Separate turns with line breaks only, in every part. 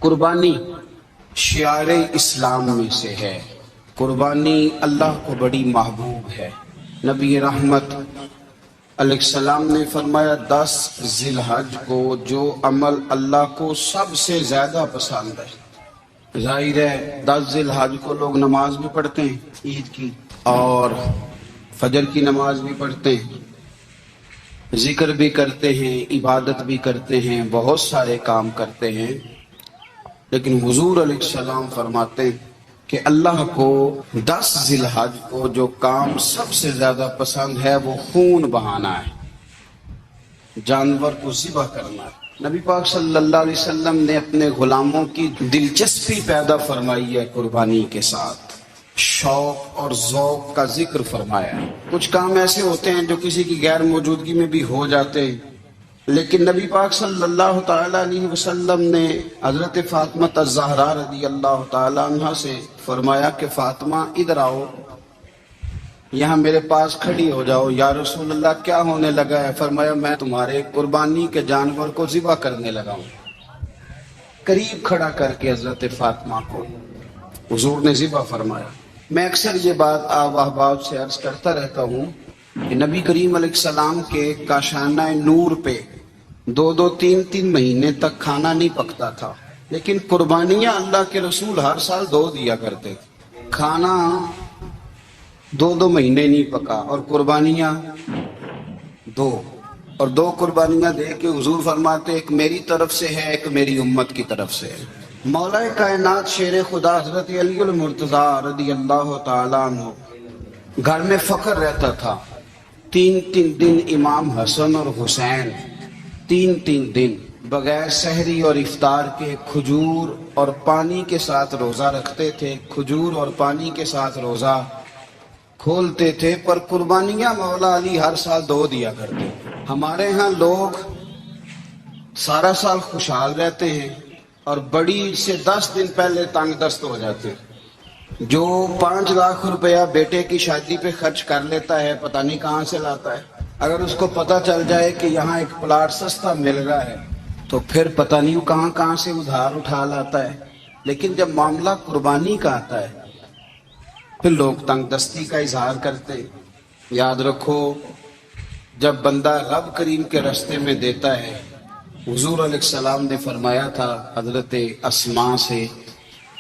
قربانی شعار اسلام میں سے ہے۔ قربانی اللہ کو بڑی محبوب ہے۔ نبی رحمت علیہ السلام نے فرمایا 10 ذی الحج کو جو عمل اللہ کو سب سے زیادہ پسند ہے۔ ظاہر ہے 10 ذی الحج کو لوگ نماز بھی پڑھتے ہیں عید کی، اور فجر کی نماز بھی پڑھتے ہیں، ذکر بھی کرتے ہیں، عبادت بھی کرتے ہیں، بہت سارے کام کرتے ہیں، لیکن حضور علیہ السلام فرماتے ہیں کہ اللہ کو 10 ذی الحج کو جو کام سب سے زیادہ پسند ہے وہ خون بہانا ہے، جانور کو ذبح کرنا ہے۔ نبی پاک صلی اللہ علیہ وسلم نے اپنے غلاموں کی دلچسپی پیدا فرمائی ہے قربانی کے ساتھ، شوق اور ذوق کا ذکر فرمایا ہے۔ کچھ کام ایسے ہوتے ہیں جو کسی کی غیر موجودگی میں بھی ہو جاتے ہیں، لیکن نبی پاک صلی اللہ تعالی علیہ وسلم نے حضرت فاطمہ الزہرا رضی اللہ تعالی عنہ سے فرمایا کہ فاطمہ ادھر آؤ، یہاں میرے پاس کھڑی ہو جاؤ۔ یا رسول اللہ کیا ہونے لگا ہے؟ فرمایا میں تمہارے قربانی کے جانور کو ذبح کرنے لگا ہوں۔ قریب کھڑا کر کے حضرت فاطمہ کو حضور نے ذبح فرمایا۔ میں اکثر یہ بات آپ احباب سے عرض کرتا رہتا ہوں کہ نبی کریم علیہ السلام کے کاشانہ نور پہ 2 3 مہینے تک کھانا نہیں پکتا تھا، لیکن قربانیاں اللہ کے رسول ہر سال 2 دیا کرتے تھے۔ کھانا 2 مہینے نہیں پکا اور قربانیاں 2، اور 2 قربانیاں دے کے حضور فرماتے ایک میری طرف سے ہے، ایک میری امت کی طرف سے ہے۔ مولا کائنات شیر خدا حضرت علی المرتضیٰ رضی اللہ تعالیٰ عنہ گھر میں فخر رہتا تھا۔ 3 دن امام حسن اور حسین 3 دن بغیر سحری اور افطار کے کھجور اور پانی کے ساتھ روزہ رکھتے تھے، کھجور اور پانی کے ساتھ روزہ کھولتے تھے، پر قربانیاں مولا علی ہر سال 2 دیا کرتے۔ ہمارے ہاں لوگ سارا سال خوشحال رہتے ہیں اور بڑی سے 10 دن پہلے تنگ دست ہو جاتے ہیں۔ جو 5 لاکھ روپیہ بیٹے کی شادی پہ خرچ کر لیتا ہے پتہ نہیں کہاں سے لاتا ہے۔ اگر اس کو پتہ چل جائے کہ یہاں ایک پلاٹ سستا مل رہا ہے تو پھر پتہ نہیں کہاں سے ادھار اٹھا لاتا ہے۔ لیکن جب معاملہ قربانی کا آتا ہے پھر لوگ تنگ دستی کا اظہار کرتے ہیں۔ یاد رکھو جب بندہ رب کریم کے راستے میں دیتا ہے، حضور علیہ السلام نے فرمایا تھا حضرت اسماء سے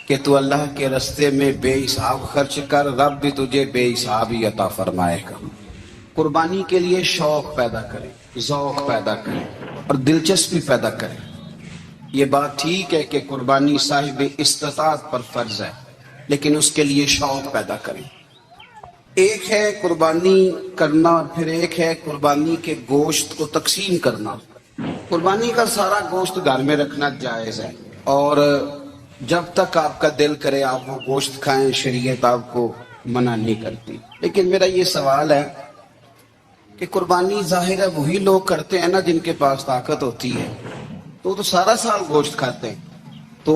کہ تو اللہ کے راستے میں بے حساب خرچ کر، رب بھی تجھے بے حساب ہی عطا فرمائے گا۔ قربانی کے لیے شوق پیدا کریں، ذوق پیدا کریں اور دلچسپی پیدا کریں۔ یہ بات ٹھیک ہے کہ قربانی صاحب استطاعت پر فرض ہے، لیکن اس کے لیے شوق پیدا کریں۔ ایک ہے قربانی کرنا اور پھر ایک ہے قربانی کے گوشت کو تقسیم کرنا۔ قربانی کا سارا گوشت گھر میں رکھنا جائز ہے، اور جب تک آپ کا دل کرے آپ وہ گوشت کھائیں، شریعت آپ کو منع نہیں کرتی۔ لیکن میرا یہ سوال ہے کہ قربانی ظاہر ہے وہی لوگ کرتے ہیں نا جن کے پاس طاقت ہوتی ہے، تو سارا سال گوشت کھاتے ہیں، تو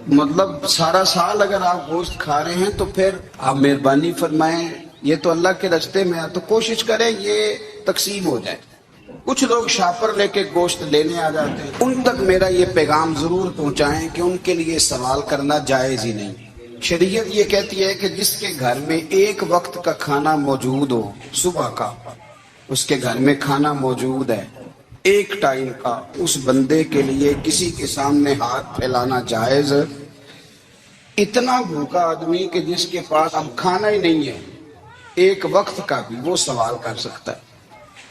مطلب سارا سال اگر آپ گوشت کھا رہے ہیں تو پھر آپ مہربانی فرمائیں، یہ تو اللہ کے راستے میں ہے تو کوشش کریں یہ تقسیم ہو جائے۔ کچھ لوگ شاپر لے کے گوشت لینے آ جاتے ہیں، ان تک میرا یہ پیغام ضرور پہنچائیں کہ ان کے لیے سوال کرنا جائز ہی نہیں۔ شریعت یہ کہتی ہے کہ جس کے گھر میں ایک وقت کا کھانا موجود ہو، صبح کا اس کے گھر میں کھانا موجود ہے ایک ٹائم کا، اس بندے کے لیے کسی کے سامنے ہاتھ پھیلانا جائز۔ اتنا بھوکا آدمی کہ جس کے پاس اب کھانا ہی نہیں ہے ایک وقت کا بھی، وہ سوال کر سکتا ہے۔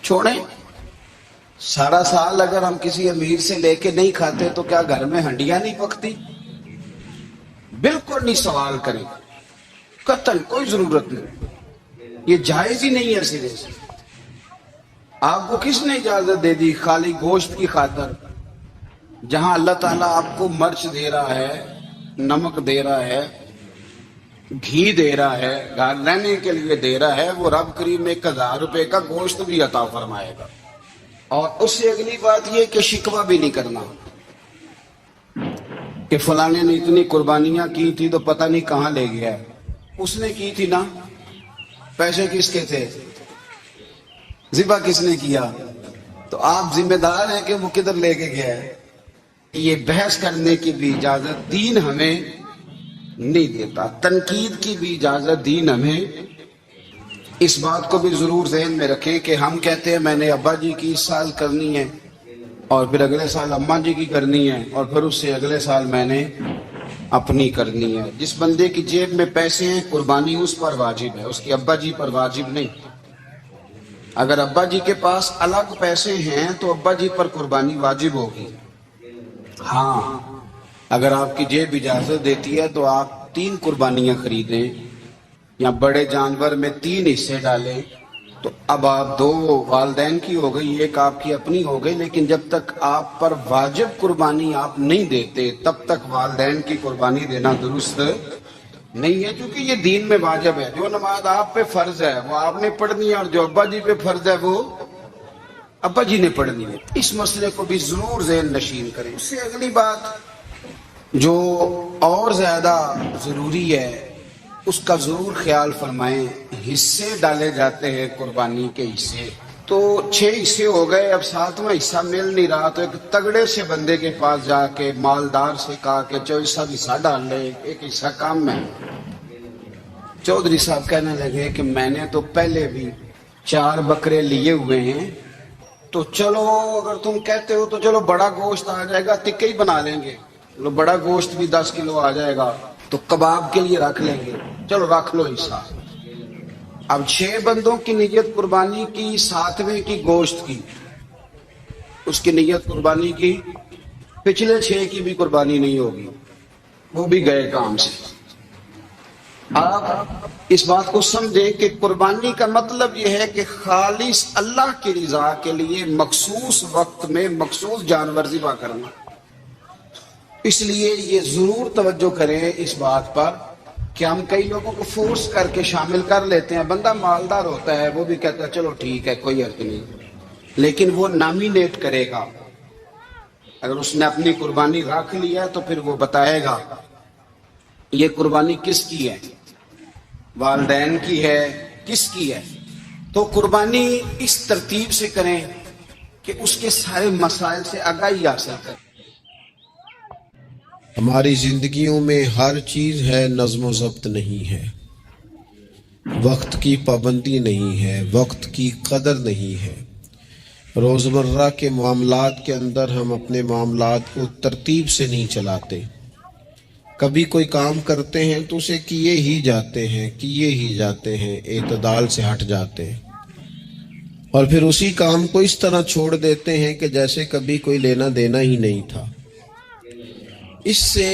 چھوڑیں، سارا سال اگر ہم کسی امیر سے لے کے نہیں کھاتے تو کیا گھر میں ہنڈیاں نہیں پکتی؟ بالکل نہیں سوال کریں، قطعاً کوئی ضرورت نہیں، یہ جائز ہی نہیں ہے سرے سے۔ آپ کو کس نے اجازت دے دی خالی گوشت کی خاطر؟ جہاں اللہ تعالیٰ آپ کو مرچ دے رہا ہے، نمک دے رہا ہے، گھی دے رہا ہے، گھر رہنے کے لیے دے رہا ہے، وہ رب کریم 1000 روپے کا گوشت بھی عطا فرمائے گا۔ اور اس سے اگلی بات یہ کہ شکوہ بھی نہیں کرنا کہ فلانے نے اتنی قربانیاں کی تھی تو پتہ نہیں کہاں لے گیا ہے۔ اس نے کی تھی نا، پیسے کس کے تھے، ذبح کس نے کیا، تو آپ ذمہ دار ہیں کہ وہ کدھر لے کے گیا ہے۔ یہ بحث کرنے کی بھی اجازت دین ہمیں نہیں دیتا، تنقید کی بھی اجازت دین ہمیں۔ اس بات کو بھی ضرور ذہن میں رکھیں کہ ہم کہتے ہیں میں نے ابا جی کی اس سال کرنی ہے، اور پھر اگلے سال اماں جی کی کرنی ہے، اور پھر اس سے اگلے سال میں نے اپنی کرنی ہے۔ جس بندے کی جیب میں پیسے ہیں قربانی اس پر واجب ہے، اس کی ابا جی پر واجب نہیں۔ اگر ابا جی کے پاس الگ پیسے ہیں تو ابا جی پر قربانی واجب ہوگی۔ ہاں، اگر آپ کی جیب اجازت دیتی ہے تو آپ 3 قربانیاں خریدیں یا بڑے جانور میں 3 حصے ڈالیں، تو اب آپ 2 والدین کی ہو گئی، 1 آپ کی اپنی ہو گئی، لیکن جب تک آپ پر واجب قربانی آپ نہیں دیتے تب تک والدین کی قربانی دینا درست نہیں ہے، کیونکہ یہ دین میں واجب ہے۔ جو نماز آپ پہ فرض ہے وہ آپ نے پڑھنی ہے، اور جو ابا جی پہ فرض ہے وہ ابا جی نے پڑھنی ہے۔ اس مسئلے کو بھی ضرور ذہن نشین کریں۔ اس سے اگلی بات جو اور زیادہ ضروری ہے اس کا ضرور خیال فرمائیں، حصے ڈالے جاتے ہیں قربانی کے حصے، تو 6 حصے ہو گئے، اب 7واں حصہ مل نہیں رہا، تو ایک تگڑے سے بندے کے پاس جا کے مالدار سے کہا کہ چوتھا حصہ ڈال لے، ایک حصہ کام ہے۔ چودھری صاحب کہنے لگے کہ میں نے تو پہلے بھی 4 بکرے لیے ہوئے ہیں، تو چلو اگر تم کہتے ہو تو چلو بڑا گوشت آ جائے گا، ٹکے ہی بنا لیں گے، چلو بڑا گوشت بھی 10 کلو آ جائے گا تو کباب کے لیے رکھ لیں گے، چلو رکھ لو حصہ۔ اب 6 بندوں کی نیت قربانی کی، 7ویں کی گوشت کی، اس کی نیت قربانی کی، پچھلے 6 کی بھی قربانی نہیں ہوگی، وہ بھی گئے کام سے۔ آپ اس بات کو سمجھیں کہ قربانی کا مطلب یہ ہے کہ خالص اللہ کی رضا کے لیے مخصوص وقت میں مخصوص جانور ذبح کرنا۔ اس لیے یہ ضرور توجہ کریں اس بات پر کہ ہم کئی لوگوں کو فورس کر کے شامل کر لیتے ہیں۔ بندہ مالدار ہوتا ہے، وہ بھی کہتا ہے چلو ٹھیک ہے کوئی حرج نہیں، لیکن وہ نامینیٹ کرے گا۔ اگر اس نے اپنی قربانی رکھ لیا تو پھر وہ بتائے گا یہ قربانی کس کی ہے، والدین کی ہے، کس کی ہے۔ تو قربانی اس ترتیب سے کریں کہ اس کے سارے مسائل سے آگاہی حاصل کریں۔
ہماری زندگیوں میں ہر چیز ہے، نظم و ضبط نہیں ہے، وقت کی پابندی نہیں ہے، وقت کی قدر نہیں ہے۔ روزمرہ کے معاملات کے اندر ہم اپنے معاملات کو ترتیب سے نہیں چلاتے۔ کبھی کوئی کام کرتے ہیں تو اسے کیے ہی جاتے ہیں، اعتدال سے ہٹ جاتے ہیں، اور پھر اسی کام کو اس طرح چھوڑ دیتے ہیں کہ جیسے کبھی کوئی لینا دینا ہی نہیں تھا۔ اس سے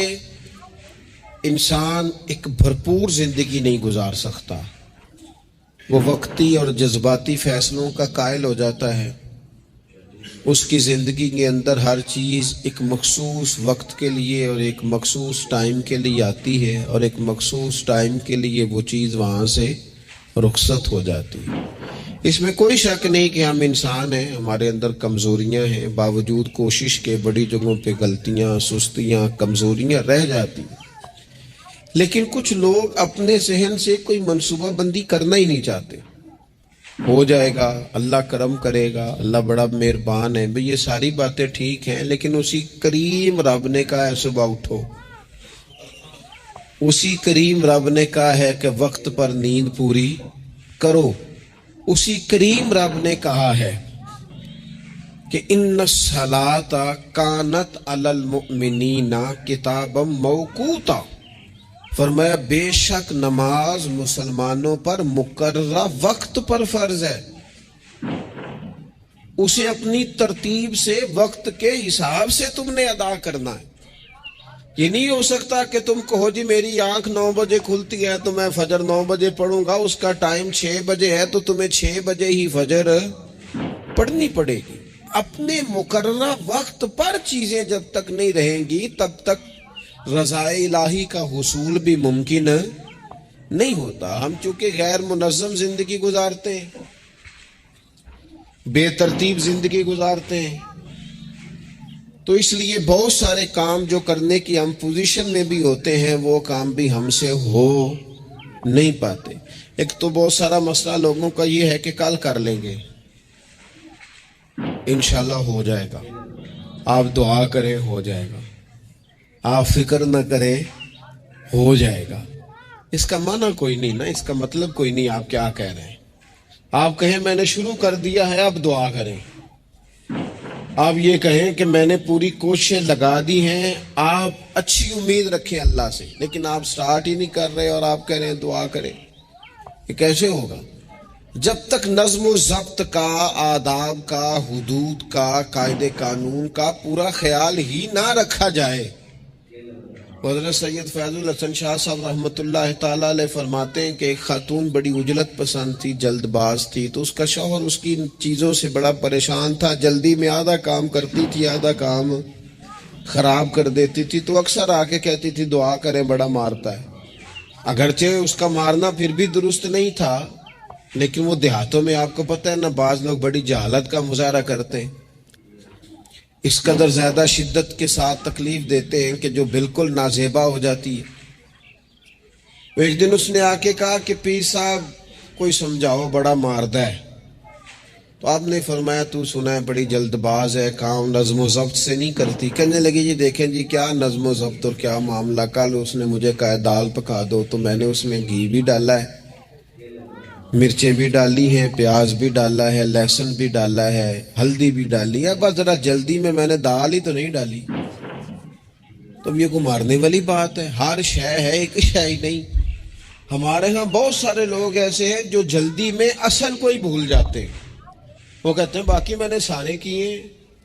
انسان ایک بھرپور زندگی نہیں گزار سکتا، وہ وقتی اور جذباتی فیصلوں کا قائل ہو جاتا ہے۔ اس کی زندگی کے اندر ہر چیز ایک مخصوص وقت کے لیے اور ایک مخصوص ٹائم کے لیے آتی ہے، اور ایک مخصوص ٹائم کے لیے وہ چیز وہاں سے رخصت ہو جاتی ہے۔ اس میں کوئی شک نہیں کہ ہم انسان ہیں، ہمارے اندر کمزوریاں ہیں، باوجود کوشش کے بڑی جگہوں پہ غلطیاں، سستیاں، کمزوریاں رہ جاتی ہیں۔ لیکن کچھ لوگ اپنے ذہن سے کوئی منصوبہ بندی کرنا ہی نہیں چاہتے۔ ہو جائے گا، اللہ کرم کرے گا، اللہ بڑا مہربان ہے، بھئی یہ ساری باتیں ٹھیک ہیں، لیکن اسی کریم رب نے کہا ہے صبح اٹھو، اسی کریم رب نے کہا ہے کہ وقت پر نیند پوری کرو، اسی کریم رب نے کہا ہے کہ ان الصلاۃ کانت علی المؤمنین کتابا موقوتا، فرمایا بے شک نماز مسلمانوں پر مقررہ وقت پر فرض ہے، اسے اپنی ترتیب سے وقت کے حساب سے تم نے ادا کرنا ہے۔ یہ نہیں ہو سکتا کہ تم کہو جی میری آنکھ 9 بجے کھلتی ہے تو میں فجر 9 بجے پڑھوں گا، اس کا ٹائم 6 بجے ہے تو تمہیں 6 بجے ہی فجر پڑھنی پڑے گی۔ اپنے مقررہ وقت پر چیزیں جب تک نہیں رہیں گی تب تک رضا الہی کا حصول بھی ممکن نہیں ہوتا۔ ہم چونکہ غیر منظم زندگی گزارتے ہیں، بے ترتیب زندگی گزارتے ہیں، تو اس لیے بہت سارے کام جو کرنے کی ہم پوزیشن میں بھی ہوتے ہیں وہ کام بھی ہم سے ہو نہیں پاتے۔ ایک تو بہت سارا مسئلہ لوگوں کا یہ ہے کہ کل کر لیں گے، انشاءاللہ ہو جائے گا۔ آپ دعا کریں ہو جائے گا، آپ فکر نہ کریں ہو جائے گا، اس کا معنی کوئی نہیں نا، اس کا مطلب کوئی نہیں آپ کیا کہہ رہے ہیں۔ آپ کہیں میں نے شروع کر دیا ہے اب دعا کریں، آپ یہ کہیں کہ میں نے پوری کوششیں لگا دی ہیں، آپ اچھی امید رکھیں اللہ سے، لیکن آپ سٹارٹ ہی نہیں کر رہے اور آپ کہہ رہے ہیں دعا کریں، یہ کیسے ہوگا؟ جب تک نظم و ضبط کا، آداب کا، حدود کا، قاعدے قانون کا پورا خیال ہی نہ رکھا جائے۔ حضرت سید فیض الحسن شاہ صاحب رحمۃ اللہ تعالیٰ علیہ فرماتے ہیں کہ ایک خاتون بڑی عجلت پسند تھی، جلد باز تھی، تو اس کا شوہر اس کی چیزوں سے بڑا پریشان تھا، جلدی میں آدھا کام کرتی تھی آدھا کام خراب کر دیتی تھی، تو اکثر آ کے کہتی تھی دعا کریں بڑا مارتا ہے۔ اگرچہ اس کا مارنا پھر بھی درست نہیں تھا، لیکن وہ دیہاتوں میں آپ کو پتہ ہے نا، بعض لوگ بڑی جہالت کا مظاہرہ کرتے ہیں، اس قدر زیادہ شدت کے ساتھ تکلیف دیتے ہیں کہ جو بالکل نازیبا ہو جاتی ہے۔ ایک دن اس نے آ کے کہا کہ پیر صاحب کوئی سمجھاؤ بڑا ماردا ہے، تو آپ نے فرمایا تو سنا ہے بڑی جلد باز ہے، کام نظم و ضبط سے نہیں کرتی۔ کہنے لگی جی دیکھیں جی کیا نظم و ضبط اور کیا معاملہ، کل اس نے مجھے کہا دال پکا دو تو میں نے اس میں گھی بھی ڈالا ہے، مرچیں بھی ڈالی ہیں، پیاز بھی ڈالا ہے، لہسن بھی ڈالا ہے، ہلدی بھی ڈالی ہے، بس ذرا جلدی میں نے دال ہی تو نہیں ڈالی۔ تو یہ کو مارنے والی بات ہے؟ ہر شے ہے، ایک شے ہی نہیں۔ ہمارے ہاں بہت سارے لوگ ایسے ہیں جو جلدی میں اصل کو ہی بھول جاتے ہیں، وہ کہتے ہیں باقی میں نے سارے کیے،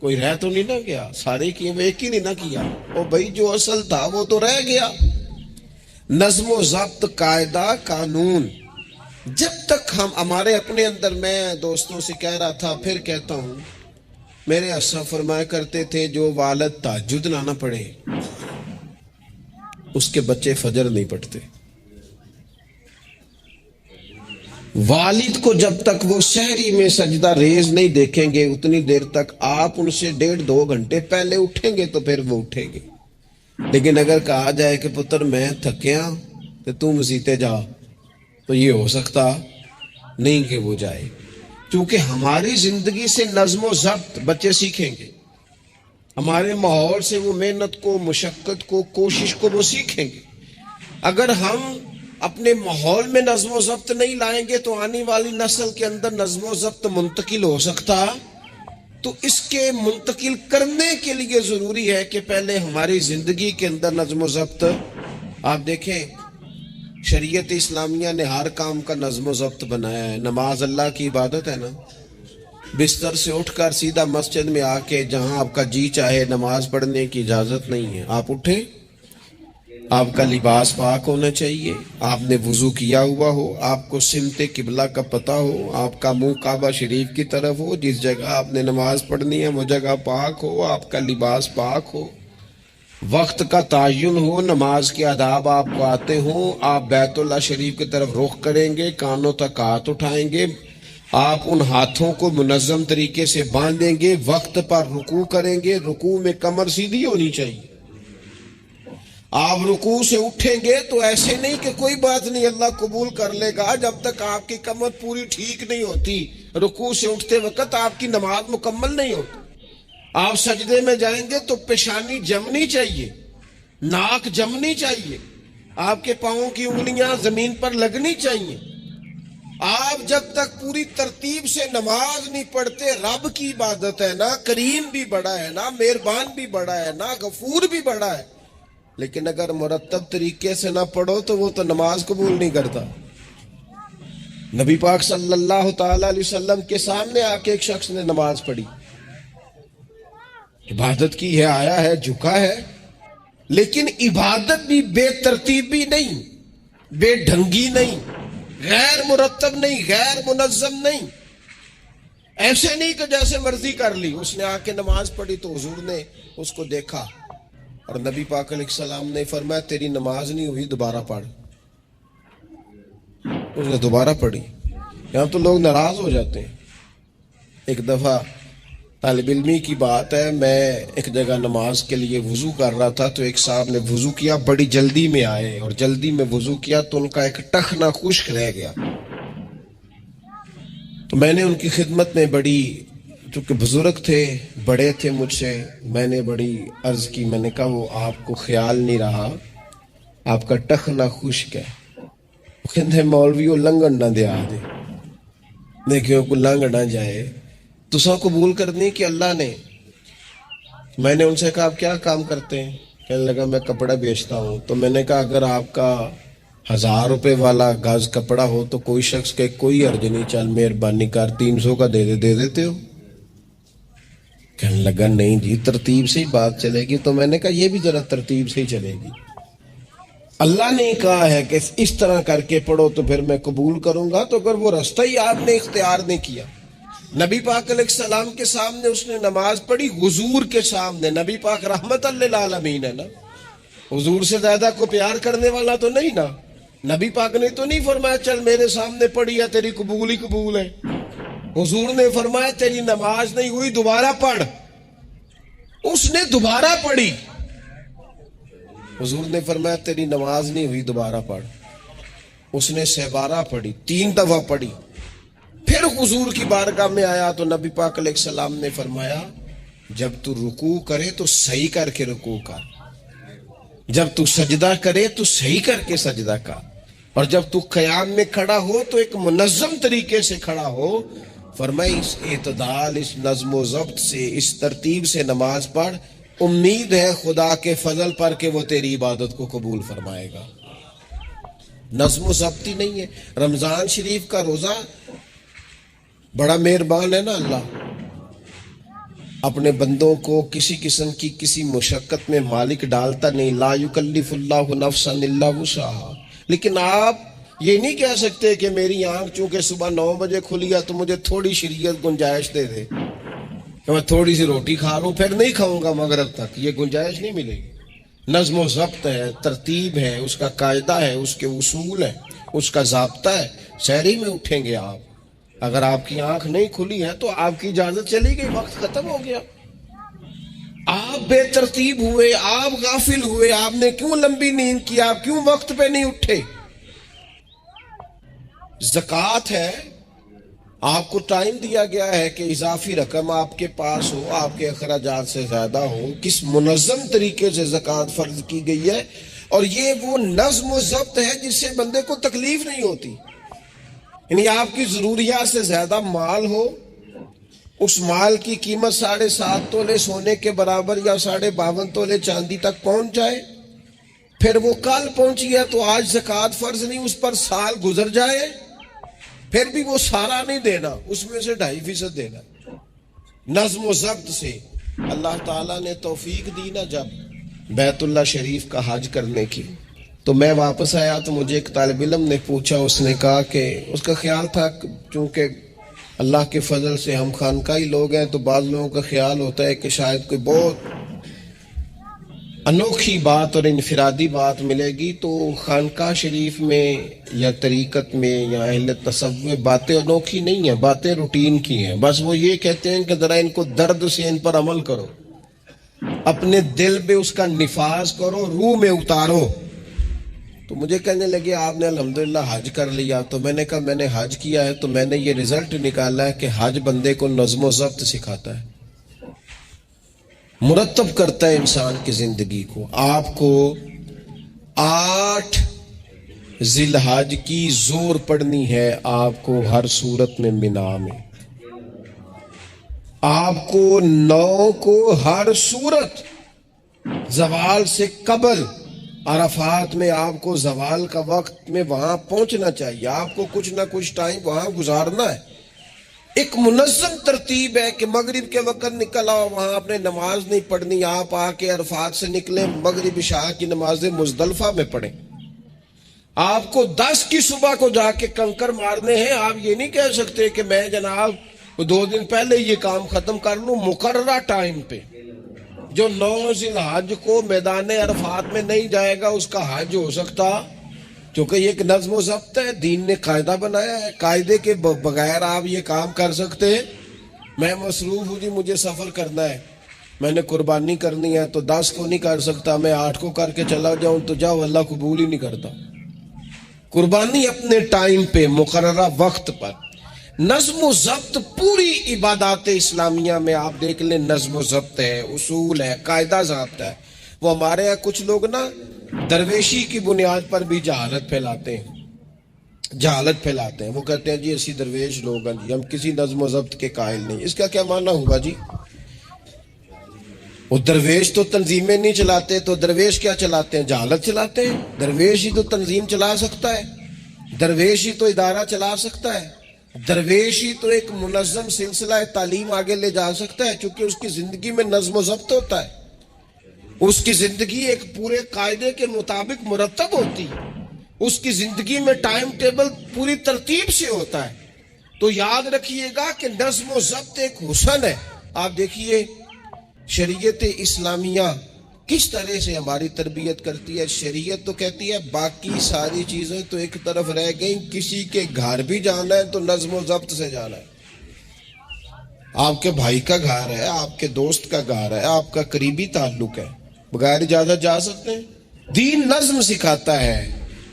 کوئی رہ تو نہیں نہ گیا، سارے کیے وہ ایک ہی نہیں نہ کیا، وہ بھائی جو اصل تھا وہ تو رہ گیا۔ نظم و ضبط، قاعدہ قانون، جب تک ہمارے اپنے اندر، میں دوستوں سے کہہ رہا تھا پھر کہتا ہوں، میرے اساں فرمایا کرتے تھے جو والد تہجد نہ پڑھے اس کے بچے فجر نہیں پڑھتے۔ والد کو جب تک وہ سحری میں سجدہ ریز نہیں دیکھیں گے اتنی دیر تک آپ ان سے 1.5-2 گھنٹے پہلے اٹھیں گے تو پھر وہ اٹھیں گے، لیکن اگر کہا جائے کہ پتر میں تھکیا تو تم مسیتے جا، تو یہ ہو سکتا نہیں کہ وہ جائے، کیونکہ ہماری زندگی سے نظم و ضبط بچے سیکھیں گے، ہمارے ماحول سے وہ محنت کو، مشقت کو، کوشش کو وہ سیکھیں گے۔ اگر ہم اپنے ماحول میں نظم و ضبط نہیں لائیں گے تو آنے والی نسل کے اندر نظم و ضبط منتقل ہو سکتا، تو اس کے منتقل کرنے کے لیے ضروری ہے کہ پہلے ہماری زندگی کے اندر نظم و ضبط۔ آپ دیکھیں شریعت اسلامیہ نے ہر کام کا نظم و ضبط بنایا ہے۔ نماز اللہ کی عبادت ہے نا، بستر سے اٹھ کر سیدھا مسجد میں آ کے جہاں آپ کا جی چاہے نماز پڑھنے کی اجازت نہیں ہے۔ آپ اٹھیں، آپ کا لباس پاک ہونا چاہیے، آپ نے وضو کیا ہوا ہو، آپ کو سمت قبلہ کا پتہ ہو، آپ کا منہ کعبہ شریف کی طرف ہو، جس جگہ آپ نے نماز پڑھنی ہے وہ جگہ پاک ہو، آپ کا لباس پاک ہو، وقت کا تعین ہو، نماز کے آداب آپ کو آتے ہوں، آپ بیت اللہ شریف کی طرف رخ کریں گے، کانوں تک ہاتھ اٹھائیں گے، آپ ان ہاتھوں کو منظم طریقے سے باندھیں گے، وقت پر رکوع کریں گے، رکوع میں کمر سیدھی ہونی چاہیے۔ آپ رکوع سے اٹھیں گے تو ایسے نہیں کہ کوئی بات نہیں اللہ قبول کر لے گا، جب تک آپ کی کمر پوری ٹھیک نہیں ہوتی، رکوع سے اٹھتے وقت آپ کی نماز مکمل نہیں ہوتی۔ آپ سجدے میں جائیں گے تو پیشانی جمنی چاہیے، ناک جمنی چاہیے، آپ کے پاؤں کی انگلیاں زمین پر لگنی چاہیے۔ آپ جب تک پوری ترتیب سے نماز نہیں پڑھتے، رب کی عبادت ہے نا، کریم بھی بڑا ہے نا، مہربان بھی بڑا ہے نا، غفور بھی بڑا ہے، لیکن اگر مرتب طریقے سے نہ پڑھو تو وہ تو نماز قبول نہیں کرتا۔ نبی پاک صلی اللہ تعالی علیہ وسلم کے سامنے آ کے ایک شخص نے نماز پڑھی، عبادت کی ہے، آیا ہے، جھکا ہے، لیکن عبادت بھی بے ترتیب بھی نہیں، بے ڈھنگی نہیں، غیر مرتب نہیں، غیر منظم نہیں، ایسے نہیں کہ جیسے مرضی کر لی۔ اس نے آ کے نماز پڑھی تو حضور نے اس کو دیکھا اور نبی پاک علیہ السلام نے فرمایا تیری نماز نہیں ہوئی، دوبارہ پڑھ۔ اس نے دوبارہ پڑھی۔ یہاں تو لوگ ناراض ہو جاتے ہیں۔ ایک دفعہ طالب علمی کی بات ہے، میں ایک جگہ نماز کے لیے وضو کر رہا تھا تو ایک صاحب نے وضو کیا، بڑی جلدی میں آئے اور جلدی میں وضو کیا تو ان کا ایک ٹخنا خشک رہ گیا، تو میں نے ان کی خدمت میں بڑی چونکہ بزرگ تھے، بڑے تھے مجھ سے، میں نے بڑی عرض کی، میں نے کہا وہ آپ کو خیال نہیں رہا، آپ کا ٹخنا خشک ہے۔ وہ کہتے ہیں مولوی وہ لنگن نہ دیا دے، دیکھو کو لنگ نہ جائے۔ تو سب قبول کرنی کہ اللہ نے۔ میں نے ان سے کہا آپ کیا کام کرتے ہیں؟ کہنے لگا میں کپڑا بیچتا ہوں۔ تو میں نے کہا اگر آپ کا 1000 روپے والا گز کپڑا ہو تو کوئی شخص کہ کوئی عرض نہیں، چل مہربانی کر 300 کا دے دیتے ہو؟ کہنے لگا نہیں جی ترتیب سے ہی بات چلے گی۔ تو میں نے کہا یہ بھی ذرا ترتیب سے ہی چلے گی، اللہ نے کہا ہے کہ اس طرح کر کے پڑھو تو پھر میں قبول کروں گا۔ تو اگر وہ رستہ ہی آپ نے اختیار نہیں کیا، نبی پاک علیہ السلام کے سامنے اس نے نماز پڑھی، حضور کے سامنے، نبی پاک رحمت للعالمین ہے نا، حضور سے زیادہ کو پیار کرنے والا تو نہیں نا۔ نبی پاک نے تو نہیں فرمایا چل میرے سامنے پڑھی ہے تیری قبول ہی قبول ہے۔ حضور نے فرمایا تیری نماز نہیں ہوئی دوبارہ پڑھ۔ اس نے دوبارہ پڑھی۔ حضور نے فرمایا تیری نماز نہیں ہوئی دوبارہ پڑھ۔ اس نے 6 پڑھی، 3 دفعہ پڑھی۔ پھر حضور کی بارگاہ میں آیا تو نبی پاک علیہ السلام نے فرمایا جب تو رکوع کرے تو صحیح کر کے رکوع کر، جب تو سجدہ کرے تو صحیح کر کے سجدہ کر، اور جب تو قیام میں کھڑا ہو تو ایک منظم طریقے سے کھڑا ہو۔ فرمایا اس اعتدال، اس نظم و ضبط سے، اس ترتیب سے نماز پڑھ، امید ہے خدا کے فضل پر کہ وہ تیری عبادت کو قبول فرمائے گا۔ نظم و ضبط ہی نہیں ہے۔ رمضان شریف کا روزہ بڑا مہربان ہے نا اللہ، اپنے بندوں کو کسی قسم کی کسی مشقت میں مالک ڈالتا نہیں، لا یکلف اللہ نفسا الا وسعہا۔ لیکن آپ یہ نہیں کہہ سکتے کہ میری آنکھ چونکہ صبح 9 بجے کھلی ہے تو مجھے تھوڑی شریعت گنجائش دے دے کہ میں تھوڑی سی روٹی کھا لوں پھر نہیں کھاؤں گا مغرب تک، یہ گنجائش نہیں ملے گی۔ نظم و ضبط ہے، ترتیب ہے، اس کا قاعدہ ہے، اس کے اصول ہے، اس کا ضابطہ ہے۔ سحری میں اٹھیں گے آپ، اگر آپ کی آنکھ نہیں کھلی ہے تو آپ کی اجازت چلی گئی، وقت ختم ہو گیا۔ آپ بے ترتیب ہوئے، آپ غافل ہوئے، آپ نے کیوں لمبی نیند کی، آپ کیوں وقت پہ نہیں اٹھے؟ زکوٰۃ ہے، آپ کو ٹائم دیا گیا ہے کہ اضافی رقم آپ کے پاس ہو، آپ کے اخراجات سے زیادہ ہو، کس منظم طریقے سے زکوٰۃ فرض کی گئی ہے، اور یہ وہ نظم و ضبط ہے جس سے بندے کو تکلیف نہیں ہوتی۔ یعنی آپ کی ضروریات سے زیادہ مال ہو، اس مال کی قیمت 7.5 تولے سونے کے برابر یا 52.5 تولے چاندی تک پہنچ جائے، پھر وہ کل پہنچی ہے تو آج زکوٰۃ فرض نہیں، اس پر سال گزر جائے، پھر بھی وہ سارا نہیں دینا، اس میں سے 2.5% دینا۔ نظم و ضبط سے اللہ تعالیٰ نے توفیق دی نا جب بیت اللہ شریف کا حج کرنے کی، تو میں واپس آیا تو مجھے ایک طالب علم نے پوچھا، اس نے کہا کہ اس کا خیال تھا چونکہ اللہ کے فضل سے ہم خانقاہی لوگ ہیں تو بعض لوگوں کا خیال ہوتا ہے کہ شاید کوئی بہت انوکھی بات اور انفرادی بات ملے گی، تو خانقاہ شریف میں یا طریقت میں یا اہل تصوف باتیں انوکھی نہیں ہیں، باتیں روٹین کی ہیں، بس وہ یہ کہتے ہیں کہ ذرا ان کو درد سے ان پر عمل کرو، اپنے دل پہ اس کا نفاذ کرو، روح میں اتارو۔ تو مجھے کہنے لگے آپ نے الحمدللہ حج کر لیا، تو میں نے کہا میں نے حج کیا ہے تو میں نے یہ رزلٹ نکالا ہے کہ حج بندے کو نظم و ضبط سکھاتا ہے، مرتب کرتا ہے انسان کی زندگی کو۔ آپ کو 8 ذی الحج کی زور پڑھنی ہے، آپ کو ہر صورت میں مینا میں، آپ کو 9 کو ہر صورت زوال سے قبل عرفات میں آپ کو زوال کا وقت میں وہاں پہنچنا چاہیے، آپ کو کچھ نہ کچھ ٹائم وہاں گزارنا ہے۔ ایک منظم ترتیب ہے کہ مغرب کے وقت نکل آؤ، وہاں آپ نے نماز نہیں پڑھنی، آپ آ کے عرفات سے نکلیں، مغرب عشاء کی نمازیں مزدلفہ میں پڑھیں۔ آپ کو 10 کی صبح کو جا کے کنکر مارنے ہیں، آپ یہ نہیں کہہ سکتے کہ میں جناب 2 دن پہلے یہ کام ختم کر لوں، مقررہ ٹائم پہ۔ جو 9 ذی الحج کو میدان عرفات میں نہیں جائے گا اس کا حج ہو سکتا، کیونکہ یہ ایک نظم و ضبط ہے، دین نے قاعدہ بنایا ہے، قاعدے کے بغیر آپ یہ کام کر سکتے ہیں؟ میں مصروف ہوں جی، مجھے سفر کرنا ہے، میں نے قربانی کرنی ہے تو 10 کو نہیں کر سکتا، میں 8 کو کر کے چلا جاؤں تو جاؤ، اللہ قبول ہی نہیں کرتا۔ قربانی اپنے ٹائم پہ، مقررہ وقت پر۔ نظم و ضبط پوری عبادات اسلامیہ میں آپ دیکھ لیں، نظم و ضبط ہے، اصول ہے، قاعدہ ضابط ہے. وہ ہمارے یہاں کچھ لوگ نا درویشی کی بنیاد پر بھی جہالت پھیلاتے ہیں، وہ کہتے ہیں جی اسی درویش لوگ ہیں جی، ہم کسی نظم و ضبط کے قائل نہیں. اس کا کیا معنی ہوگا جی؟ وہ درویش تو تنظیمیں نہیں چلاتے، تو درویش کیا چلاتے ہیں؟ جہالت چلاتے ہیں. درویش ہی تو تنظیم چلا سکتا ہے، درویش ہی تو ادارہ چلا سکتا ہے، درویش ہی تو ایک منظم سلسلہ تعلیم آگے لے جا سکتا ہے، چونکہ اس کی زندگی میں نظم و ضبط ہوتا ہے، اس کی زندگی ایک پورے قاعدے کے مطابق مرتب ہوتی ہے، اس کی زندگی میں ٹائم ٹیبل پوری ترتیب سے ہوتا ہے. تو یاد رکھیے گا کہ نظم و ضبط ایک حسن ہے. آپ دیکھیے شریعت اسلامیہ کس طرح سے ہماری تربیت کرتی ہے. شریعت تو کہتی ہے باقی ساری چیزیں تو ایک طرف رہ گئیں، کسی کے گھر بھی جانا ہے تو نظم و ضبط سے جانا ہے. آپ کے بھائی کا گھر ہے، آپ کے دوست کا گھر ہے، آپ کا قریبی تعلق ہے، بغیر اجازت جا سکتے ہیں؟ دین نظم سکھاتا ہے.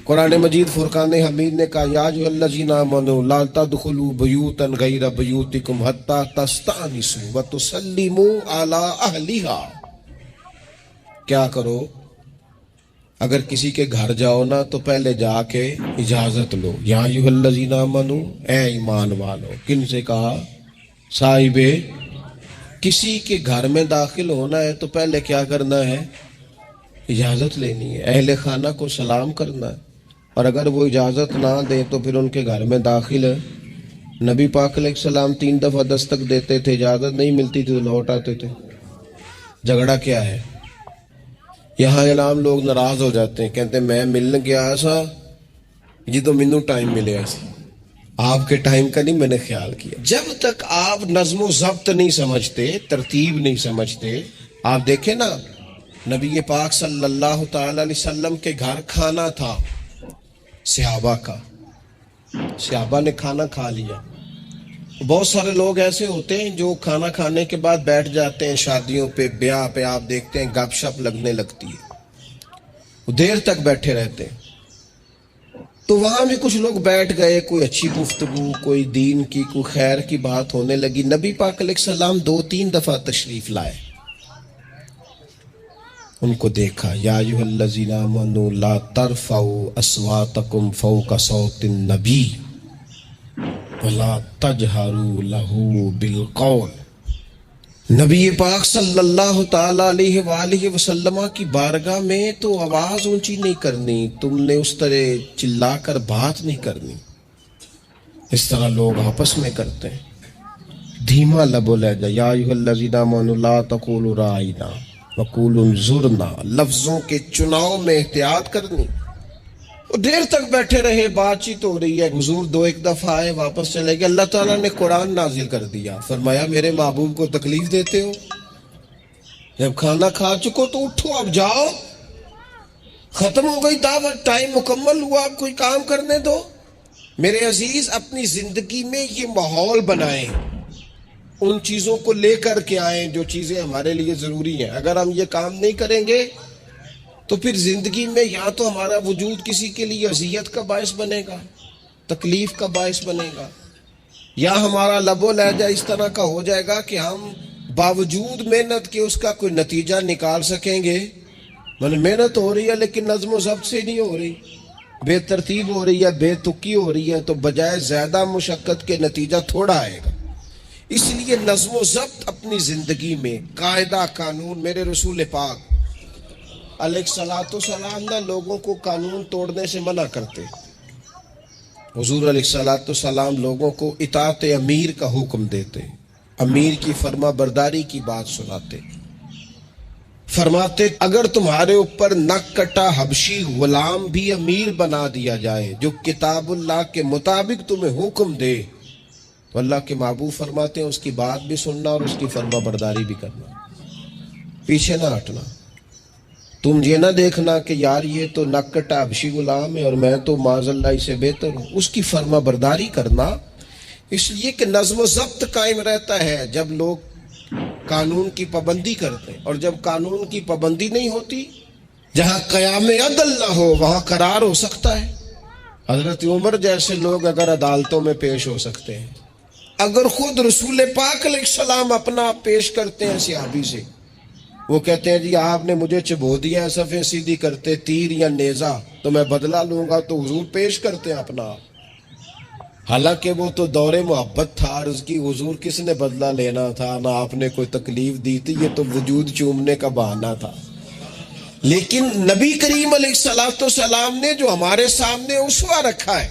قرآن مجید فرقان حمید نے کہا یا ایھا الذین آمنوا لا تدخلوا بیوتا غیر بیوتکم حتی تستأنسوا وتسلموا علی اہلھا. کیا کرو؟ اگر کسی کے گھر جاؤ نا تو پہلے جا کے اجازت لو. یا ایھا الذین آمنوا، اے ایمان والو. کن سے کہا؟ صاحب کسی کے گھر میں داخل ہونا ہے تو پہلے کیا کرنا ہے؟ اجازت لینی ہے. اہل خانہ کو سلام کرنا ہے، اور اگر وہ اجازت نہ دیں تو پھر ان کے گھر میں داخل ہے. نبی پاک علیہ السلام 3 دفعہ دستک دیتے تھے، اجازت نہیں ملتی تھی تو لوٹ آتے تھے. جھگڑا کیا ہے؟ یہاں عام لوگ ناراض ہو جاتے ہیں، کہتے ہیں میں ملنے گیا سا جی تو مینوں ٹائم ملیا سی. آپ کے ٹائم کا نہیں میں نے خیال کیا. جب تک آپ نظم و ضبط نہیں سمجھتے، ترتیب نہیں سمجھتے. آپ دیکھیں نا نبی پاک صلی اللہ تعالی علیہ وسلم کے گھر کھانا تھا صحابہ کا، صحابہ نے کھانا کھا لیا. بہت سارے لوگ ایسے ہوتے ہیں جو کھانا کھانے کے بعد بیٹھ جاتے ہیں، شادیوں پہ، بیاہ پہ آپ دیکھتے ہیں گپ شپ لگنے لگتی ہے، وہ دیر تک بیٹھے رہتے ہیں. تو وہاں بھی کچھ لوگ بیٹھ گئے، کوئی اچھی گفتگو، کوئی دین کی، کوئی خیر کی بات ہونے لگی. نبی پاک علیہ السلام 2-3 دفعہ تشریف لائے، ان کو دیکھا. یا ایھا الذین آمنوا لا ترفعوا اصواتکم فوق صوت النبی ولا تجہروا لہ بالقول. نبی پاک صلی اللہ تعالی علیہ وآلہ وسلم کی بارگاہ میں تو آواز اونچی نہیں کرنی، تم نے اس طرح چلا کر بات نہیں کرنی. اس طرح لوگ آپس میں کرتے ہیں. دھیما لب و لہجہ. یا ایھا الذین آمنوا لا تقولوا راعینا وقولوا انظرنا. لفظوں کے چناؤ میں احتیاط کرنی. وہ دیر تک بیٹھے رہے، بات چیت ہو رہی ہے، حضور 2-1 دفعہ آئے واپس چلے گئے. اللہ تعالیٰ نے قرآن نازل کر دیا، فرمایا میرے محبوب کو تکلیف دیتے ہو؟ جب کھانا کھا چکو تو اٹھو، اب جاؤ، ختم ہو گئی دعوت، ٹائم مکمل ہوا، اب کوئی کام کرنے دو. میرے عزیز اپنی زندگی میں یہ ماحول بنائیں، ان چیزوں کو لے کر کے آئیں جو چیزیں ہمارے لیے ضروری ہیں. اگر ہم یہ کام نہیں کریں گے تو پھر زندگی میں یا تو ہمارا وجود کسی کے لیے اذیت کا باعث بنے گا، تکلیف کا باعث بنے گا، یا ہمارا لب و لہجہ اس طرح کا ہو جائے گا کہ ہم باوجود محنت کے اس کا کوئی نتیجہ نکال سکیں گے. محنت ہو رہی ہے لیکن نظم و ضبط سے نہیں ہو رہی، بے ترتیب ہو رہی ہے، بے تکی ہو رہی ہے، تو بجائے زیادہ مشقت کے نتیجہ تھوڑا آئے گا. اس لیے نظم و ضبط اپنی زندگی میں، قاعدہ قانون. میرے رسول پاک علیہ الصلوۃ والسلام نہ لوگوں کو قانون توڑنے سے منع کرتے. حضور علیہ الصلوۃ والسلام لوگوں کو اطاعت امیر کا حکم دیتے، امیر کی فرما برداری کی بات سناتے. فرماتے اگر تمہارے اوپر نک کٹا حبشی غلام بھی امیر بنا دیا جائے جو کتاب اللہ کے مطابق تمہیں حکم دے تو اللہ کے محبوب فرماتے ہیں اس کی بات بھی سننا اور اس کی فرما برداری بھی کرنا، پیچھے نہ ہٹنا. تم یہ نہ دیکھنا کہ یار یہ تو نک کٹا حبشی غلام ہے اور میں تو معاذ اللہ سے بہتر ہوں، اس کی فرما برداری کرنا. اس لیے کہ نظم و ضبط قائم رہتا ہے جب لوگ قانون کی پابندی کرتے ہیں، اور جب قانون کی پابندی نہیں ہوتی، جہاں قیام عدل نہ ہو وہاں قرار ہو سکتا ہے. حضرت عمر جیسے لوگ اگر عدالتوں میں پیش ہو سکتے ہیں، اگر خود رسول پاک علیہ السلام اپنا آپ پیش کرتے ہیں صحابی سے، وہ کہتے ہیں جی آپ نے مجھے چبو دیا ہے صفیں سیدھی کرتے تیر یا نیزہ، تو میں بدلہ لوں گا، تو حضور پیش کرتے ہیں اپنا آپ۔ حالانکہ وہ تو دور محبت تھا عرض کی، حضور کس نے بدلہ لینا تھا، نہ آپ نے کوئی تکلیف دی تھی، یہ تو وجود چومنے کا بہانہ تھا۔ لیکن نبی کریم علیہ الصلوۃ والسلام نے جو ہمارے سامنے اسوہ رکھا ہے،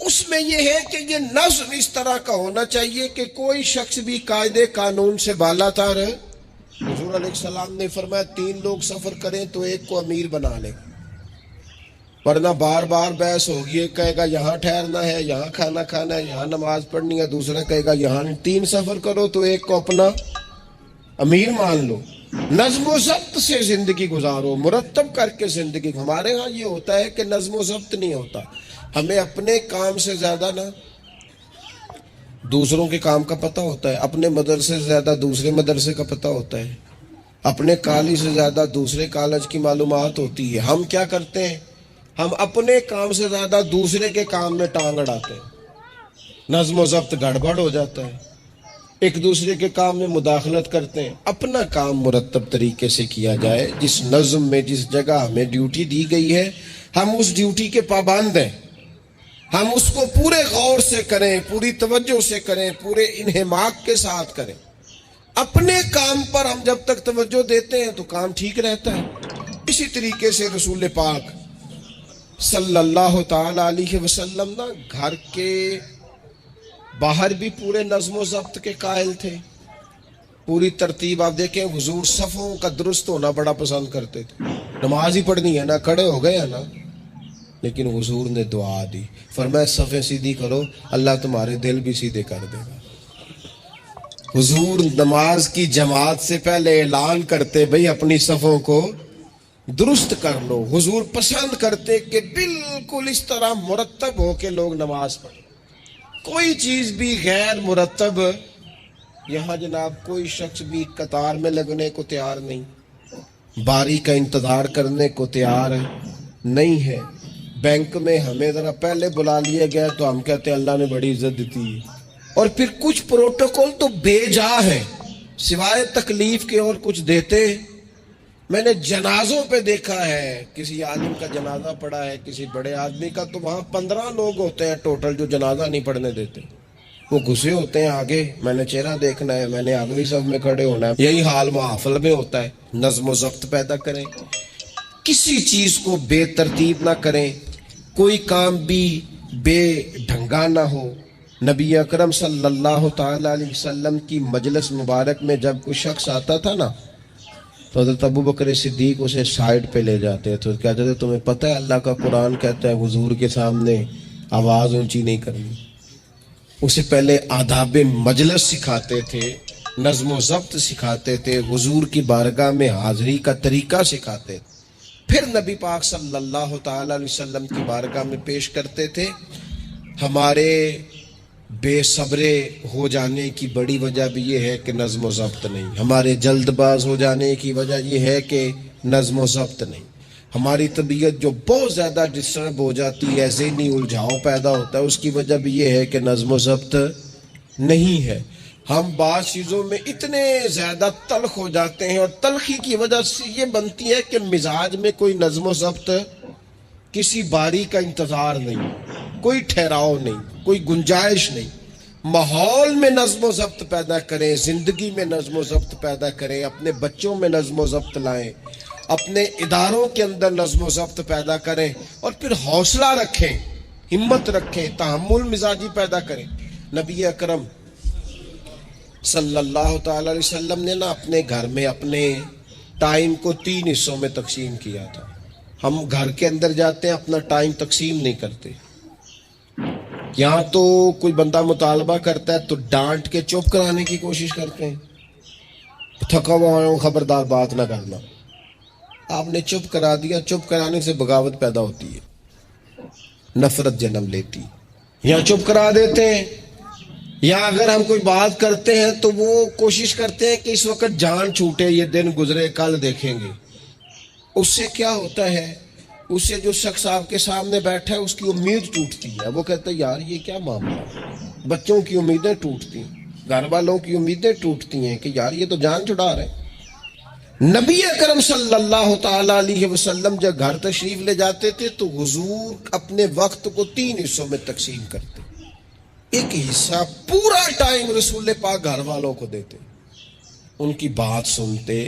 اس میں یہ ہے کہ یہ نظم اس طرح کا ہونا چاہیے کہ کوئی شخص بھی قاعدے قانون سے بالا تر ہے۔ حضور علیہ السلام نے فرمایا 3 لوگ سفر کریں تو ایک کو امیر بنا لے، ورنہ بار بار بحث ہوگی، ایک کہے گا یہاں ٹھہرنا ہے، یہاں کھانا کھانا ہے، یہاں نماز پڑھنی ہے، دوسرا کہے گا یہاں۔ 3 سفر کرو تو ایک کو اپنا امیر مان لو۔ نظم و ضبط سے زندگی گزارو، مرتب کر کے زندگی۔ ہمارے ہاں یہ ہوتا ہے کہ نظم و ضبط نہیں ہوتا، ہمیں اپنے کام سے زیادہ نا دوسروں کے کام کا پتہ ہوتا ہے، اپنے مدرسے سے زیادہ دوسرے مدرسے کا پتہ ہوتا ہے، اپنے کالج سے زیادہ دوسرے کالج کی معلومات ہوتی ہے۔ ہم کیا کرتے ہیں؟ ہم اپنے کام سے زیادہ دوسرے کے کام میں ٹانگ اڑاتے ہیں، نظم و ضبط گڑبڑ ہو جاتا ہے، ایک دوسرے کے کام میں مداخلت کرتے ہیں۔ اپنا کام مرتب طریقے سے کیا جائے، جس نظم میں جس جگہ ہمیں ڈیوٹی دی گئی ہے ہم اس ڈیوٹی کے پابند ہیں، ہم اس کو پورے غور سے کریں، پوری توجہ سے کریں، پورے انہماک کے ساتھ کریں۔ اپنے کام پر ہم جب تک توجہ دیتے ہیں تو کام ٹھیک رہتا ہے۔ اسی طریقے سے رسول پاک صلی اللہ تعالی علیہ وسلم نا گھر کے باہر بھی پورے نظم و ضبط کے قائل تھے، پوری ترتیب۔ آپ دیکھیں حضور صفوں کا درست ہونا بڑا پسند کرتے تھے، نماز ہی پڑھنی ہے نا، کھڑے ہو گئے ہیں نا، لیکن حضور نے دعا دی، فرمایا صفیں سیدھی کرو، اللہ تمہارے دل بھی سیدھے کر دے گا۔ حضور نماز کی جماعت سے پہلے اعلان کرتے بھئی اپنی صفوں کو درست کر لو۔ حضور پسند کرتے کہ بالکل اس طرح مرتب ہو کے لوگ نماز پڑھیں، کوئی چیز بھی غیر مرتب۔ یہاں جناب کوئی شخص بھی قطار میں لگنے کو تیار نہیں، باری کا انتظار کرنے کو تیار نہیں ہے۔ بینک میں ہمیں ذرا پہلے بلا لیا گیا تو ہم کہتے ہیں اللہ نے بڑی عزت دیتی ہے، اور پھر کچھ پروٹوکول تو بے جا ہے، سوائے تکلیف کے اور کچھ دیتے۔ میں نے جنازوں پہ دیکھا ہے، کسی عالم کا جنازہ پڑا ہے کسی بڑے آدمی کا، تو وہاں 15 لوگ ہوتے ہیں ٹوٹل جو جنازہ نہیں پڑھنے دیتے، وہ گھسے ہوتے ہیں آگے، میں نے چہرہ دیکھنا ہے، میں نے اگلی صف میں کھڑے ہونا ہے۔ یہی حال محافل میں ہوتا ہے۔ نظم و ضبط پیدا کریں، کسی چیز کو بے ترتیب نہ کریں، کوئی کام بھی بے ڈھنگا نہ ہو۔ نبی اکرم صلی اللہ تعالی علیہ وسلم کی مجلس مبارک میں جب کوئی شخص آتا تھا نا تو حضرت ابو بکر صدیق اسے سائڈ پہ لے جاتے تھے، کہتے تھے تمہیں پتہ ہے اللہ کا قرآن کہتا ہے حضور کے سامنے آواز اونچی نہیں کرنی۔ اسے پہلے آداب مجلس سکھاتے تھے، نظم و ضبط سکھاتے تھے، حضور کی بارگاہ میں حاضری کا طریقہ سکھاتے تھے، پھر نبی پاک صلی اللہ تعالی علیہ وسلم کی بارگاہ میں پیش کرتے تھے۔ ہمارے بے صبرے ہو جانے کی بڑی وجہ بھی یہ ہے کہ نظم و ضبط نہیں، ہمارے جلد باز ہو جانے کی وجہ یہ ہے کہ نظم و ضبط نہیں، ہماری طبیعت جو بہت زیادہ ڈسٹرب ہو جاتی ہے، ذہنی الجھاؤ پیدا ہوتا ہے، اس کی وجہ بھی یہ ہے کہ نظم و ضبط نہیں ہے۔ ہم بعض چیزوں میں اتنے زیادہ تلخ ہو جاتے ہیں، اور تلخی کی وجہ سے یہ بنتی ہے کہ مزاج میں کوئی نظم و ضبط، کسی باری کا انتظار نہیں، کوئی ٹھہراؤ نہیں، کوئی گنجائش نہیں۔ ماحول میں نظم و ضبط پیدا کریں، زندگی میں نظم و ضبط پیدا کریں، اپنے بچوں میں نظم و ضبط لائیں، اپنے اداروں کے اندر نظم و ضبط پیدا کریں، اور پھر حوصلہ رکھیں، ہمت رکھیں، تحمل مزاجی پیدا کریں۔ نبی اکرم صلی اللہ تعالی علیہ وسلم نے نا اپنے گھر میں اپنے ٹائم کو 3 حصوں میں تقسیم کیا تھا۔ ہم گھر کے اندر جاتے ہیں اپنا ٹائم تقسیم نہیں کرتے، یہاں تو کوئی بندہ مطالبہ کرتا ہے تو ڈانٹ کے چپ کرانے کی کوشش کرتے ہیں، تھکا ہوا ہوں خبردار بات نہ کرنا۔ آپ نے چپ کرا دیا، چپ کرانے سے بغاوت پیدا ہوتی ہے، نفرت جنم لیتی۔ یہاں چپ کرا دیتے ہیں، یا اگر ہم کوئی بات کرتے ہیں تو وہ کوشش کرتے ہیں کہ اس وقت جان چھوٹے، یہ دن گزرے کل دیکھیں گے۔ اس سے کیا ہوتا ہے، اس سے جو شخص آپ کے سامنے بیٹھا ہے اس کی امید ٹوٹتی ہے، وہ کہتا ہے یار یہ کیا معاملہ ہے، بچوں کی امیدیں ٹوٹتی ہیں، گھر والوں کی امیدیں ٹوٹتی ہیں کہ یار یہ تو جان چھڑا رہے ہیں۔ نبی اکرم صلی اللہ تعالی علیہ وسلم جب گھر تشریف لے جاتے تھے تو حضور اپنے وقت کو 3 حصوں میں تقسیم کرتے، ایک حصہ پورا ٹائم رسول پاک گھر والوں کو دیتے، ان کی بات سنتے،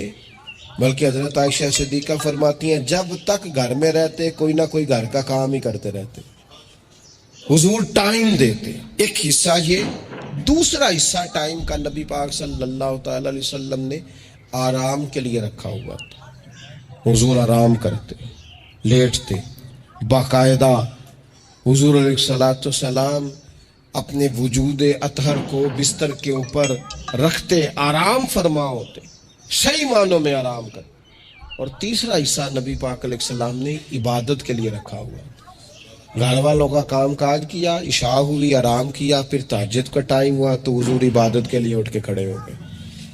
بلکہ حضرت عائشہ صدیقہ فرماتی ہیں جب تک گھر میں رہتے کوئی نہ کوئی گھر کا کام ہی کرتے رہتے، حضور ٹائم دیتے۔ ایک حصہ یہ، دوسرا حصہ ٹائم کا نبی پاک صلی اللہ تعالی علیہ وسلم نے آرام کے لیے رکھا ہوا تھا۔ حضور آرام کرتے، لیٹتے، باقاعدہ حضور علیہ السلام اپنے وجود اطہر کو بستر کے اوپر رکھتے، آرام فرما ہوتے، صحیح معنوں میں آرام کرتے۔ اور تیسرا حصہ نبی پاک علیہ السلام نے عبادت کے لیے رکھا ہوا، گھر والوں کا کام کاج کیا، عشاء ہوئی، آرام کیا، پھر تہجد کا ٹائم ہوا تو حضور عبادت کے لیے اٹھ کے کھڑے ہو گئے۔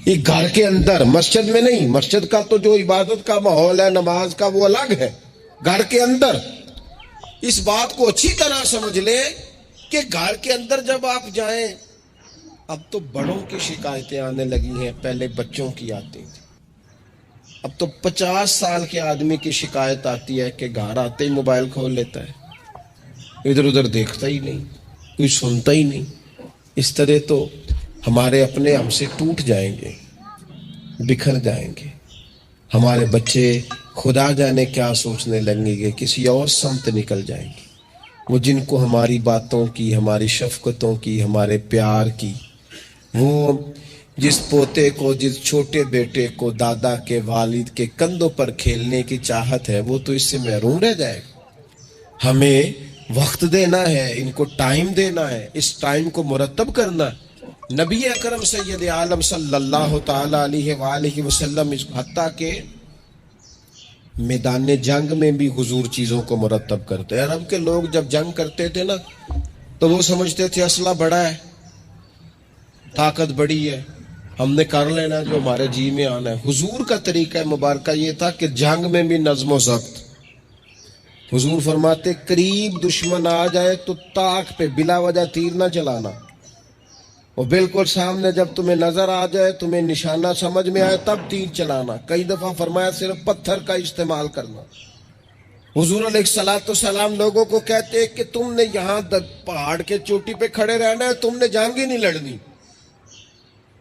یہ گھر کے اندر، مسجد میں نہیں، مسجد کا تو جو عبادت کا ماحول ہے نماز کا وہ الگ ہے، گھر کے اندر اس بات کو اچھی طرح سمجھ لیں کہ گھر کے اندر جب آپ جائیں، اب تو بڑوں کی شکایتیں آنے لگی ہیں، پہلے بچوں کی آتی تھی، اب تو 50 سال کے آدمی کی شکایت آتی ہے کہ گھر آتے ہی موبائل کھول لیتا ہے، ادھر ادھر دیکھتا ہی نہیں، کوئی سنتا ہی نہیں۔ اس طرح تو ہمارے اپنے ہم سے ٹوٹ جائیں گے، بکھر جائیں گے، ہمارے بچے خدا جانے کیا سوچنے لگیں گے، کسی اور سمت نکل جائیں گے۔ وہ جن کو ہماری باتوں کی، ہماری شفقتوں کی، ہمارے پیار کی، وہ جس پوتے کو، جس چھوٹے بیٹے کو دادا کے والد کے کندھوں پر کھیلنے کی چاہت ہے، وہ تو اس سے محروم رہ جائے گا۔ ہمیں وقت دینا ہے، ان کو ٹائم دینا ہے، اس ٹائم کو مرتب کرنا ہے۔ نبی اکرم سید عالم صلی اللہ تعالی علیہ وآلہ وسلم حتیٰ کہ میدان جنگ میں بھی حضور چیزوں کو مرتب کرتے۔ عرب کے لوگ جب جنگ کرتے تھے نا تو وہ سمجھتے تھے اسلحہ بڑا ہے، طاقت بڑی ہے، ہم نے کر لینا جو ہمارے جی میں آنا ہے۔ حضور کا طریقہ مبارکہ یہ تھا کہ جنگ میں بھی نظم و ضبط۔ حضور فرماتے قریب دشمن آ جائے تو طاق پہ بلا وجہ تیر نہ چلانا، اور بالکل سامنے جب تمہیں نظر آ جائے، تمہیں نشانہ سمجھ میں آئے تب تیر چلانا۔ کئی دفعہ فرمایا صرف پتھر کا استعمال کرنا۔ حضور علیہ السلام لوگوں کو کہتے کہ تم نے یہاں پہاڑ کے چوٹی پہ کھڑے رہنا ہے، تم نے جنگ ہی نہیں لڑنی،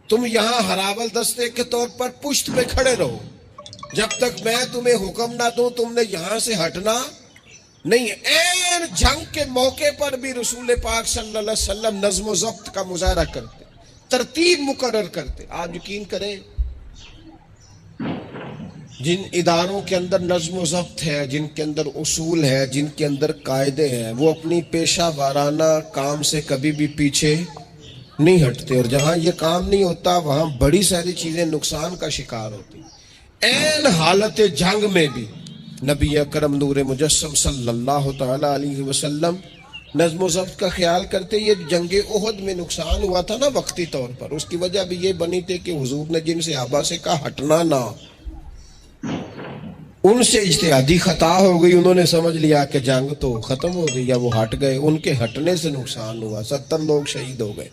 تم یہاں ہراول دستے کے طور پر پشت پہ کھڑے رہو، جب تک میں تمہیں حکم نہ دوں تم نے یہاں سے ہٹنا نہیں۔ این جنگ کے موقع پر بھی رسول پاک صلی اللہ علیہ وسلم نظم و ضبط کا مظاہرہ کرتے، ترتیب مقرر کرتے۔ آپ یقین کریں جن اداروں کے اندر نظم و ضبط ہے، جن کے اندر اصول ہے، جن کے اندر قاعدے ہیں، وہ اپنی پیشہ وارانہ کام سے کبھی بھی پیچھے نہیں ہٹتے، اور جہاں یہ کام نہیں ہوتا وہاں بڑی ساری چیزیں نقصان کا شکار ہوتی۔ این حالت جنگ میں بھی نبی اکرم نور مجسم صلی اللہ تعالی علیہ وسلم نظم و ضبط کا خیال کرتے۔ یہ جنگ احد میں نقصان ہوا تھا نا وقتی طور پر، اس کی وجہ بھی یہ بنی تھی کہ حضور نے جن صحابہ سے کہا ہٹنا نہ، ان سے اجتہادی خطا ہو گئی، انہوں نے سمجھ لیا کہ جنگ تو ختم ہو گئی، یا وہ ہٹ گئے، ان کے ہٹنے سے نقصان ہوا، 70 لوگ شہید ہو گئے۔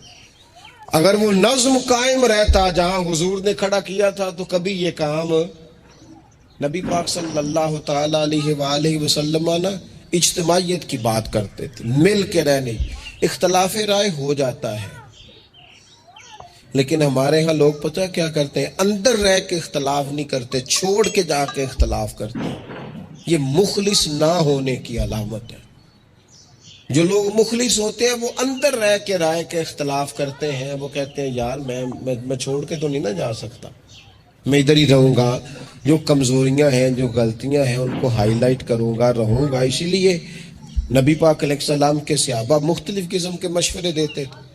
اگر وہ نظم قائم رہتا جہاں حضور نے کھڑا کیا تھا تو کبھی یہ کام نبی پاک صلی اللہ تعالی علیہ وآلہ وسلم نا اجتماعیت کی بات کرتے تھے، مل کے رہنے۔ اختلاف رائے ہو جاتا ہے، لیکن ہمارے ہاں لوگ پتہ کیا کرتے ہیں، اندر رہ کے اختلاف نہیں کرتے، چھوڑ کے جا کے اختلاف کرتے ہیں۔ یہ مخلص نہ ہونے کی علامت ہے۔ جو لوگ مخلص ہوتے ہیں وہ اندر رہ کے رائے کے اختلاف کرتے ہیں، وہ کہتے ہیں یار میں چھوڑ کے تو نہیں نہ جا سکتا، میں ادھر ہی رہوں گا، جو کمزوریاں ہیں، جو غلطیاں ہیں ان کو ہائی لائٹ کروں گا، رہوں گا۔ اسی لیے نبی پاک علیہ السلام کے صحابہ مختلف قسم کے مشورے دیتے تھے۔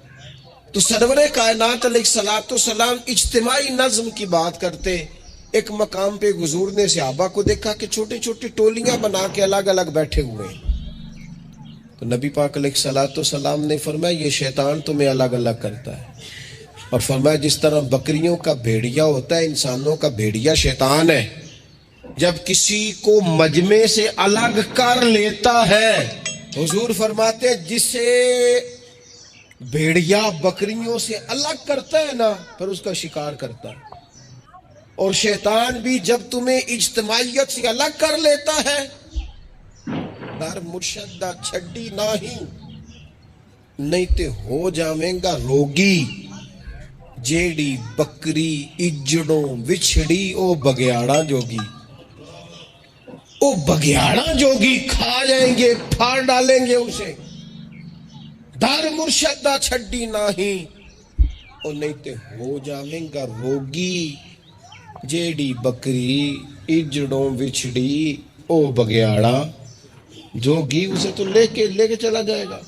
تو سرور کائنات علیہ السلام اجتماعی نظم کی بات کرتے۔ ایک مقام پہ حضور نے صحابہ کو دیکھا کہ چھوٹی چھوٹی ٹولیاں بنا کے الگ الگ بیٹھے ہوئے ہیں، تو نبی پاک علیہ السلام نے فرمایا یہ شیطان تمہیں الگ الگ کرتا ہے، اور فرمایا جس طرح بکریوں کا بھیڑیا ہوتا ہے، انسانوں کا بھیڑیا شیطان ہے، جب کسی کو مجمع سے الگ کر لیتا ہے، حضور فرماتے جسے بھیڑیا بکریوں سے الگ کرتا ہے نا، پھر اس کا شکار کرتا ہے. اور شیطان بھی جب تمہیں اجتماعیت سے الگ کر لیتا ہے، در مرشدہ چھڈی نہیں تے ہو جاویں گا روگی. جیڑی بکری اجڑوں وچھڑی او بگیاڑا جوگی. او بگیاڑا جوگی کھا جائیں گے، پھاڑ ڈالیں گے اسے. در مرشدہ چھڈی او نہیں تے ہو جاویں گا روگی. جیڑی بکری اجڑوں وچھڑی او بگیاڑا جوگی. اسے تو لے کے چلا جائے گا.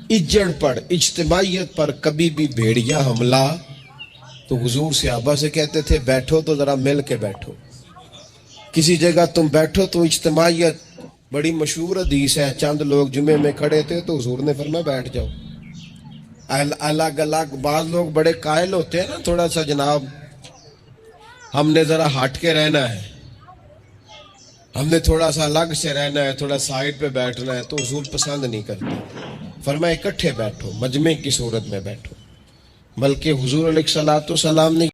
اجڑ پر، اجتماعیت پر کبھی بھی بھیڑیا حملہ. تو حضور صحابہ سے کہتے تھے بیٹھو تو ذرا مل کے بیٹھو. کسی جگہ تم بیٹھو تو اجتماعیت، بڑی مشہور حدیث ہے، چند لوگ جمعے میں کھڑے تھے تو حضور نے فرمایا بیٹھ جاؤ. الگ الگ. بعض لوگ بڑے قائل ہوتے ہیں نا، تھوڑا سا جناب ہم نے ذرا ہٹ کے رہنا ہے، ہم نے تھوڑا سا الگ سے رہنا ہے، تھوڑا سائڈ پہ بیٹھنا ہے، تو حضور پسند نہیں کرتے. فرمایا اکٹھے بیٹھو، مجمع کی صورت میں بیٹھو. بلکہ حضور علیہ الصلوۃ والسلام نے